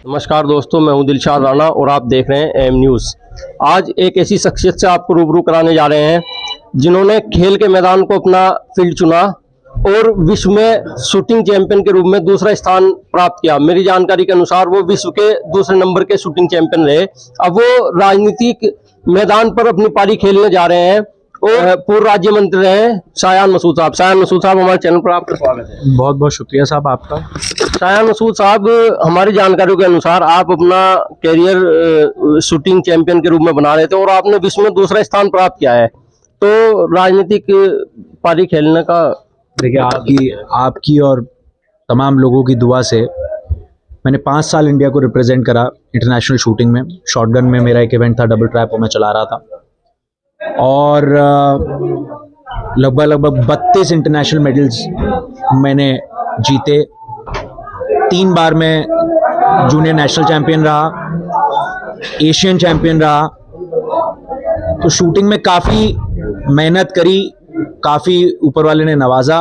नमस्कार दोस्तों, मैं हूं दिलशाद राणा और आप देख रहे हैं एम न्यूज़। आज एक ऐसी शख्सियत से आपको रूबरू कराने जा रहे हैं जिन्होंने खेल के मैदान को अपना फील्ड चुना और विश्व में शूटिंग चैंपियन के रूप में दूसरा स्थान प्राप्त किया। मेरी जानकारी के अनुसार वो विश्व के दूसरे नंबर के शूटिंग चैंपियन रहे। अब वो राजनीतिक मैदान पर अपनी पारी खेलने जा रहे हैं और पूर्व राज्य मंत्री रहे शायान मसूद साहब। शायान मसूद साहब, हमारे चैनल पर आपका स्वागत है। बहुत बहुत शुक्रिया साहब आपका। शायान मसूद साहब, हमारी जानकारियों के अनुसार आप अपना कैरियर शूटिंग चैंपियन के रूप में बना रहे थे और आपने विश्व में दूसरा स्थान प्राप्त किया है, तो राजनीतिक पारी खेलने का देखिए, आपकी और तमाम लोगों की दुआ से मैंने 5 साल इंडिया को रिप्रेजेंट करा इंटरनेशनल शूटिंग में। शॉटगन में मेरा एक इवेंट था, डबल ट्रैप, वो मैं चला रहा था और लगभग 32 इंटरनेशनल मेडल्स मैंने जीते। 3 बार मैं जूनियर नेशनल चैंपियन रहा, एशियन चैंपियन रहा। तो शूटिंग में काफ़ी मेहनत करी, काफ़ी ऊपर वाले ने नवाजा,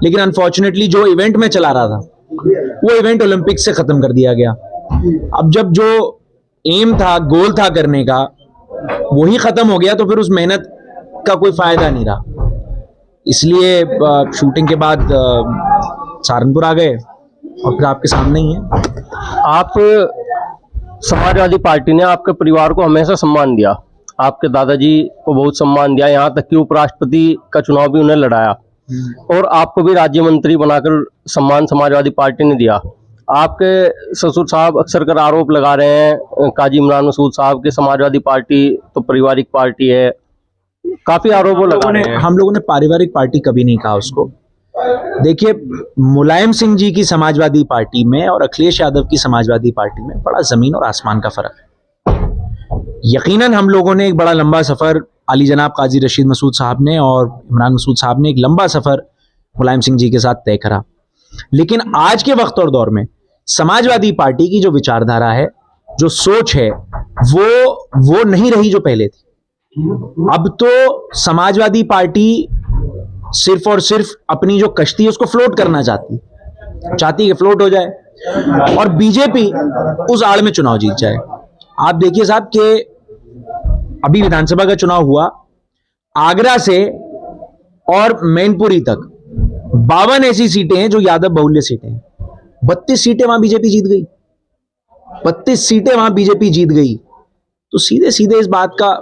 लेकिन अनफॉर्चुनेटली जो इवेंट में चला रहा था वो इवेंट ओलंपिक्स से ख़त्म कर दिया गया। अब जब जो एम था, गोल था करने का, वही ख़त्म हो गया तो फिर उस मेहनत का कोई फ़ायदा नहीं रहा। इसलिए शूटिंग के बाद सहारनपुर आ गए और फिर आपके सामने ही है। आप समाजवादी पार्टी ने आपके परिवार को हमेशा सम्मान दिया, आपके दादाजी को बहुत सम्मान दिया, यहाँ तक कि उपराष्ट्रपति का चुनाव भी उन्हें लड़ाया और आपको भी राज्य मंत्री बनाकर सम्मान समाजवादी पार्टी ने दिया। आपके ससुर साहब अक्सर कर आरोप लगा रहे हैं काजी इमरान मसूद साहब के समाजवादी पार्टी तो पारिवारिक पार्टी है, काफी आरोप लगा रहे हैं। हम लोगों ने पारिवारिक पार्टी कभी नहीं कहा उसको। देखिए, मुलायम सिंह जी की समाजवादी पार्टी में और अखिलेश यादव की समाजवादी पार्टी में बड़ा जमीन और आसमान का फर्क है। यकीनन हम लोगों ने एक बड़ा लंबा सफर, अली जनाब काजी रशीद मसूद साहब ने और इमरान मसूद साहब ने एक लंबा सफर मुलायम सिंह जी के साथ तय करा, लेकिन आज के वक्त और दौर में समाजवादी पार्टी की जो विचारधारा है, जो सोच है, वो नहीं रही जो पहले थी। अब तो समाजवादी पार्टी सिर्फ और सिर्फ अपनी जो कश्ती है उसको फ्लोट करना चाहती है कि फ्लोट हो जाए और बीजेपी उस आड़ में चुनाव जीत जाए। आप देखिए साहब कि अभी विधानसभा का चुनाव हुआ, आगरा से और मैनपुरी तक 52 ऐसी सीटें हैं जो यादव बहुल्य सीटें हैं। 32 सीटें वहां बीजेपी जीत गई, 32 सीटें वहां बीजेपी जीत गई। तो सीधे सीधे इस बात का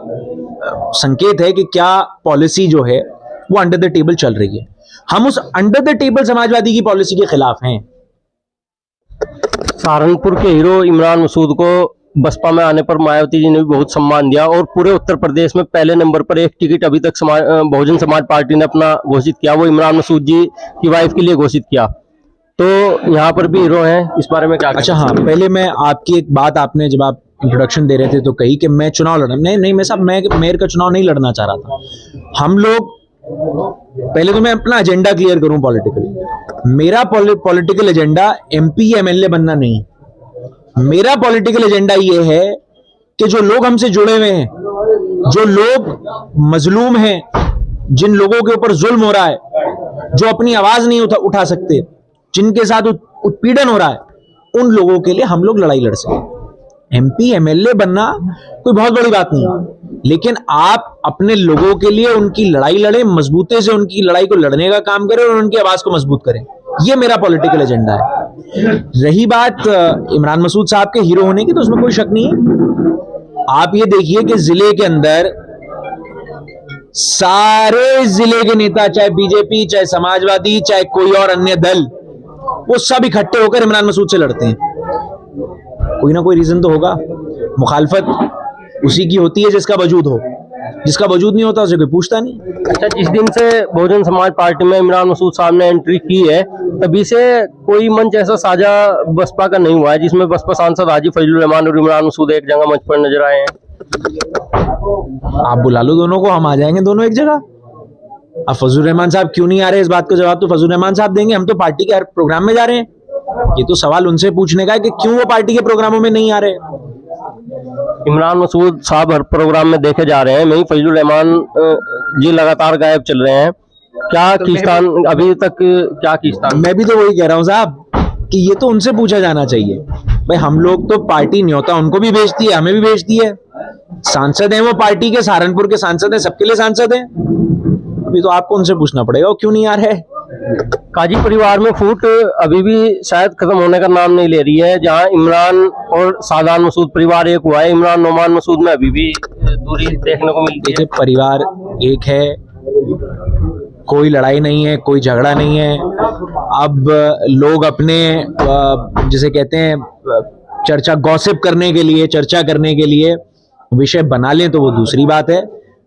संकेत है कि क्या पॉलिसी जो है वो अंडर द टेबल चल रही है। हम उस अंडर द टेबल समाजवादी की पॉलिसी के खिलाफ हैं। सहारनपुर के हीरो इमरान मसूद को बसपा में आने पर मायावती जी ने भी बहुत सम्मान दिया और पूरे उत्तर प्रदेश में पहले नंबर पर एक टिकट अभी तक बहुजन समाज पार्टी ने अपना घोषित किया, वो इमरान मसूद जी की वाइफ के लिए घोषित किया। तो यहाँ पर भी हीरो हैं, इस बारे में क्या? अच्छा हाँ, पहले मैं आपकी एक बात, आपने जब आप इंट्रोडक्शन दे रहे थे तो कही कि मैं चुनाव लड़ा, नहीं मैं साहब, मैं मेयर का चुनाव नहीं लड़ना चाह रहा था। हम लोग पहले तो मैं अपना एजेंडा क्लियर करूं पॉलिटिकल। मेरा पॉलिटिकल एजेंडा एमपी या एमएलए बनना नहीं। मेरा पॉलिटिकल एजेंडा ये है कि जो लोग हमसे जुड़े हुए हैं, जो लोग मजलूम हैं, जिन लोगों के ऊपर जुल्म हो रहा है, जो अपनी आवाज नहीं उठा सकते, जिनके साथ उत्पीड़न हो रहा है, उन लोगों के लिए हम लोग लड़ाई लड़ सकें। एमपी एमएलए बनना कोई बहुत बड़ी बात नहीं है, लेकिन आप अपने लोगों के लिए उनकी लड़ाई लड़ें, मजबूती से उनकी लड़ाई को लड़ने का काम करें और उनकी आवाज को मजबूत करें। ये मेरा पॉलिटिकल एजेंडा है। रही बात इमरान मसूद साहब के हीरो होने की, तो उसमें कोई शक नहीं है। आप ये देखिए कि जिले के अंदर सारे जिले के नेता, चाहे बीजेपी, चाहे समाजवादी, चाहे कोई और अन्य दल, वो सब इकट्ठे होकर इमरान मसूद से लड़ते हैं। कोई ना कोई रीजन तो होगा। मुखालफत उसी की होती है जिसका वजूद हो, जिसका वजूद नहीं होता उसे कोई पूछता नहीं। अच्छा, जिस दिन से बहुजन समाज पार्टी में इमरान मसूद साहब ने एंट्री की है, तभी से कोई मंच ऐसा साझा बसपा का नहीं हुआ है जिसमें बसपा सांसद हाजी फजलुर रहमान और इमरान मसूद एक जगह मंच पर नजर आए हैं। आप बुला लो दोनों को, हम आ जाएंगे दोनों एक जगह। अब फजलुर रहमान साहब क्यों नहीं आ रहे, इस बात का जवाब तो फजलुर रहमान साहब देंगे। हम तो पार्टी के हर प्रोग्राम में जा रहे हैं। ये तो सवाल उनसे पूछने का है कि क्यों वो पार्टी के प्रोग्रामों में नहीं आ रहे। इमरान मसूद साहब हर प्रोग्राम में देखे जा रहे हैं, वहीं फजलुर रहमान जी लगातार गायब चल रहे हैं। क्या खींचतान अभी तक, क्या खींचतान? मैं भी तो वही कह रहा हूँ साहब कि ये तो उनसे पूछा जाना चाहिए। भाई हम लोग तो पार्टी न्योता उनको भी भेजती है, हमें भी भेजती है, सांसद हैं वो पार्टी के, सहारनपुर के सांसद हैं, सबके लिए सांसद हैं। अभी तो आपको उनसे पूछना पड़ेगा वो क्यों नहीं आ रहे। काजी परिवार में फूट अभी भी शायद खत्म होने का नाम नहीं ले रही है। जहां इमरान और सादान मसूद परिवार एक हुआ है, इमरान नोमान मसूद में अभी भी दूरी देखने को मिलती है। देखिए परिवार एक है, कोई लड़ाई नहीं है, कोई झगड़ा नहीं है। अब लोग अपने जिसे कहते हैं चर्चा गॉसिप करने के लिए, चर्चा करने के लिए विषय बना लें तो वो दूसरी बात है,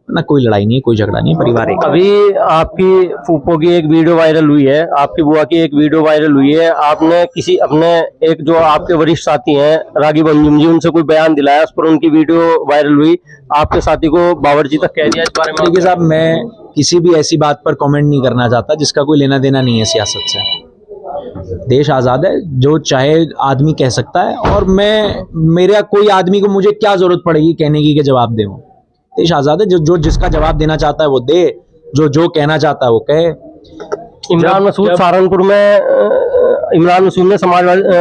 ना कोई लड़ाई नहीं है, कोई झगड़ा नहीं है, परिवार एक। अभी आपकी फूफो की एक वीडियो वायरल हुई है, आपकी बुआ की एक वीडियो वायरल हुई है। आपने किसी अपने एक जो आपके वरिष्ठ साथी हैं रागिब अंजुम जी, उनसे कोई बयान दिलाया, उस पर उनकी वीडियो वायरल हुई, आपके साथी को बावर्ची तक कह दिया। इस बारे में देखिए साहब, मैं किसी भी ऐसी बात पर कमेंट नहीं करना चाहता जिसका कोई लेना देना नहीं है सियासत से। देश आजाद है, जो चाहे आदमी कह सकता है, और मेरा कोई आदमी को मुझे क्या जरूरत पड़ेगी कहने की कि जवाब दे। देश आजाद है, जो जिसका जवाब देना चाहता है वो दे, जो कहना चाहता है वो कहे। इमरान मसूद सहारनपुर में इमरान मसूद ने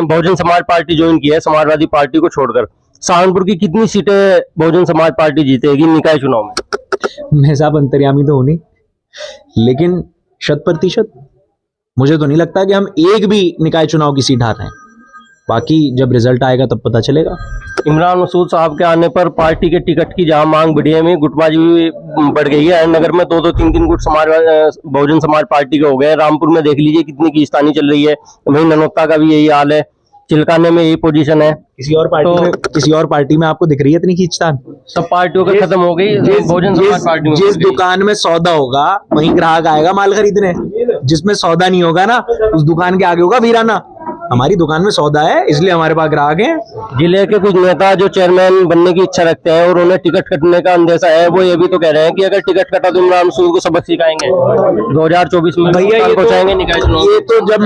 बहुजन समाज पार्टी ज्वाइन की है, समाजवादी पार्टी को छोड़कर। सहारनपुर की कितनी सीटें बहुजन समाज पार्टी जीतेगी निकाय चुनाव में? मैं साहब अंतर्यामी तो हूं नहीं, लेकिन 100% मुझे तो नहीं लगता कि हम एक भी निकाय चुनाव की सीट हार रहे हैं। बाकी जब रिजल्ट आएगा तब पता चलेगा। इमरान मसूद साहब के आने पर पार्टी के टिकट की जहां मांग बढ़ी है, में गुटबाजी भी बढ़ गई है। नगर में 2-2, 3-3 गुट बहुजन समाज पार्टी के हो गए। रामपुर में देख लीजिए कितनी खींचतानी चल रही है। वहीं ननौता का भी यही हाल है, चिलकाने में यही पोजीशन है। किसी और पार्टी में आपको दिख रही है इतनी खींचतान? सब पार्टियों का खत्म हो गई, बहुजन समाज पार्टी में जिस दुकान में सौदा होगा वहीं ग्राहक आएगा माल खरीदने, जिसमें सौदा नहीं होगा ना उस दुकान के आगे होगा वीराना। हमारी दुकान में सौदा है इसलिए हमारे पास ग्राहक हैं। जिले के कुछ नेता जो चेयरमैन बनने की इच्छा रखते हैं और उन्हें टिकट कटने का अंदेशा है, वो ये भी तो कह रहे हैं कि अगर टिकट कटा तो इमरान मसूद को सबक सिखाएंगे 2024 में भैया। पहुंचाएंगे निकाय चुनाव। ये तो जब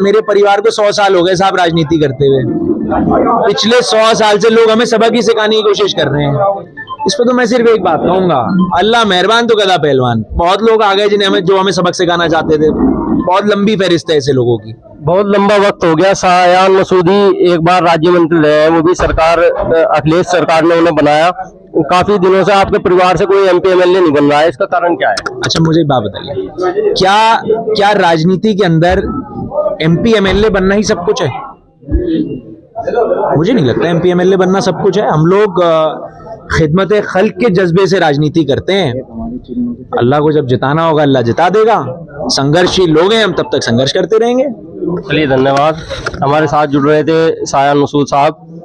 मेरे परिवार को 100 साल हो गए साहब राजनीति करते हुए, पिछले 100 साल से लोग हमें सबक ही सिखाने की कोशिश कर रहे हैं। इस पर तो मैं सिर्फ एक बात कहूंगा, अल्लाह मेहरबान तो गधा पहलवान। बहुत लोग आ गए जो हमें सबक सिखाना चाहते थे। बहुत लंबी फहरिस्त है ऐसे लोगों की। बहुत लंबा वक्त हो गया। शायान मसूदी एक बार राज्य मंत्री रहे हैं, वो भी सरकार अखिलेश सरकार ने उन्हें बनाया। काफी दिनों से आपके परिवार से कोई MP MLA नहीं बन रहा है, इसका कारण क्या है? अच्छा मुझे एक बात बताइए, क्या राजनीति के अंदर MP MLA बनना ही सब कुछ है? मुझे नहीं लगता MP MLA बनना सब कुछ है। हम लोग खिदमत खल्क के जज्बे से राजनीति करते हैं। अल्लाह को जब जिताना होगा अल्लाह जिता देगा। संघर्षशील लोग हैं हम, तब तक संघर्ष करते रहेंगे। चलिए धन्यवाद। हमारे साथ जुड़ रहे थे शायान मसूद साहब।